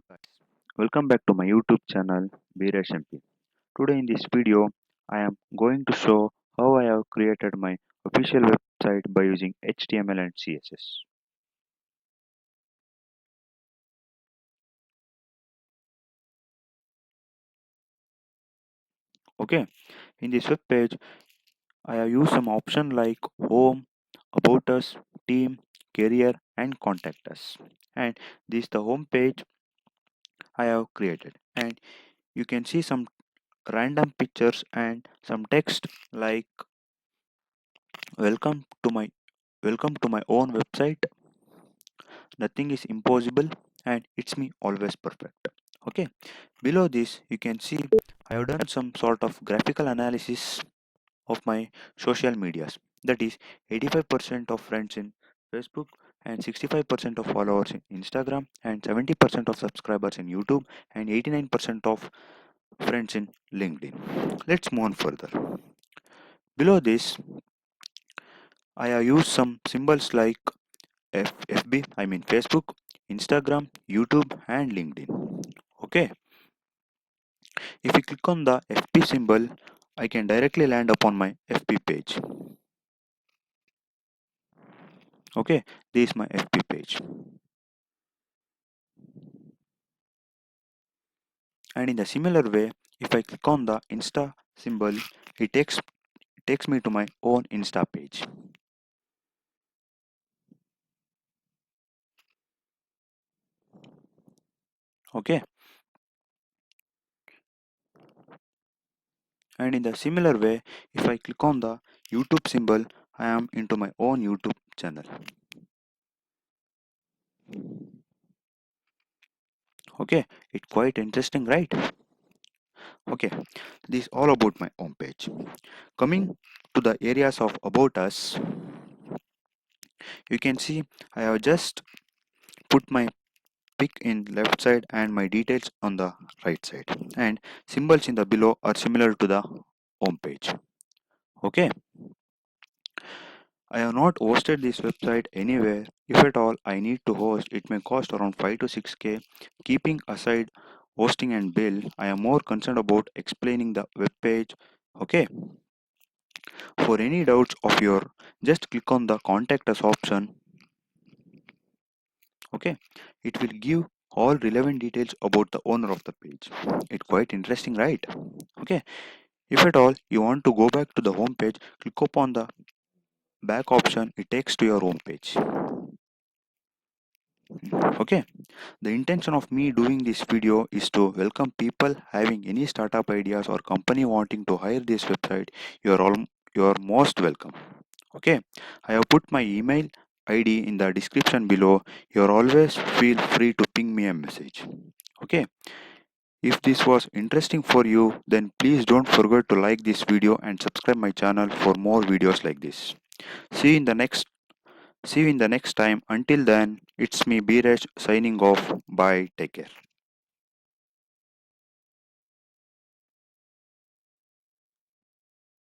Guys, welcome back to my YouTube channel beeresh MP. Today in this video, I am going to show how I have created my official website by using HTML and CSS. Okay, in this web page, I have used some options like home, about us, team, career, and contact us. And this is the home page I have created. And you can see some random pictures and some text like welcome to my welcome to my own website. Nothing is impossible and it's me always perfect. Okay, below this you can see I have done some sort of graphical analysis of my social medias. That is 85% of friends in Facebook and 65% of followers in Instagram and 70% of subscribers in YouTube and 89% of friends in LinkedIn. Let's move on further. Below this I have used some symbols like FB, I mean Facebook, Instagram, YouTube, and LinkedIn. Okay, if you click on the FB symbol, I can directly land upon my FB page. Okay, this is my FB page. And in the similar way, if I click on the Insta symbol, it takes me to my own Insta page. Okay, and in the similar way, if I click on the YouTube symbol, I am into my own YouTube channel. Okay, it's quite interesting, right? Okay, this is all about my home page. Coming to the areas of about us, you can see I have just put my pic in left side and my details on the right side, and symbols in the below are similar to the home page. Okay, I have not hosted this website anywhere. If at all I need to host, it may cost around 5 to 6k. Keeping aside hosting and bill, I am more concerned about explaining the web page. Okay, for any doubts of your, just click on the contact us option. Okay, it will give all relevant details about the owner of the page. It's quite interesting, right? Okay, if at all you want to go back to the home page, click upon the back option, it takes to your home page. Okay, the intention of me doing this video is to welcome people having any startup ideas or company wanting to hire this website. You're most welcome. Okay, I have put my email ID in the description below. You're always feel free to ping me a message. Okay, if this was interesting for you, then please don't forget to like this video and subscribe my channel for more videos like this. See you in the next See you in the next time. Until then, it's me Beeresh signing off. Bye. Take care.